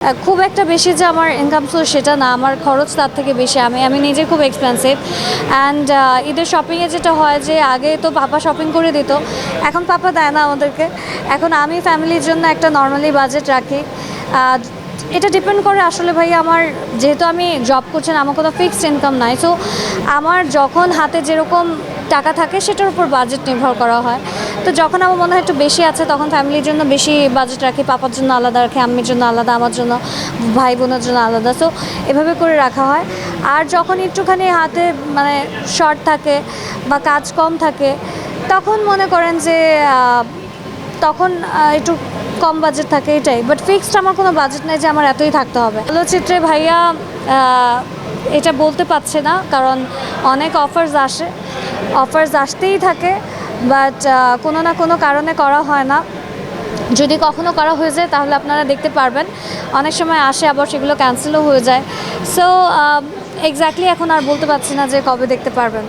খুব একটা বেশি যে আমার ইনকাম সোর্স সেটা না, আমার খরচ তার থেকে বেশি। আমি নিজে খুব এক্সপেন্সিভ অ্যান্ড ঈদের শপিংয়ে যেটা হয় যে আগে তো পাপা শপিং করে দিত, এখন পাপা দেয় না আমাদেরকে। এখন আমি ফ্যামিলির জন্য একটা নর্মালি বাজেট রাখি। এটা ডিপেন্ড করে আসলে ভাই, আমার যেহেতু আমি জব করছি না, আমার কোনো ফিক্সড ইনকাম নাই, সো আমার যখন হাতে যেরকম টাকা থাকে সেটার উপর বাজেট নির্ভর করা হয়। তো যখন আমার মনে হয় একটু বেশি আছে তখন ফ্যামিলির জন্য বেশি বাজেট রাখি, পাপার জন্য আলাদা রাখি, আম্মির জন্য আলাদা, আমার জন্য, ভাই বোনের জন্য আলাদা। সো এভাবে করে রাখা হয়। আর যখন একটুখানি হাতে মানে শর্ট থাকে বা কাজ কম থাকে তখন মনে করেন যে তখন একটু কম বাজেট থাকে, এটাই। বাট ফিক্সড আমার কোনো বাজেট নেই যে আমার এতই থাকতে হবে। চলচ্চিত্রে ভাইয়া এটা বলতে পারছে না, কারণ অনেক অফার্স আসতেই থাকে, বাট কোনো না কোনো কারণে করা হয় না। যদি কখনো করা হয়ে যায় তাহলে আপনারা দেখতে পারবেন। অনেক সময় আসে আবার সেগুলো ক্যান্সেলও হয়ে যায়। সো এক্স্যাক্টলি এখন আর বলতে পারছি না যে কবে দেখতে পারবেন।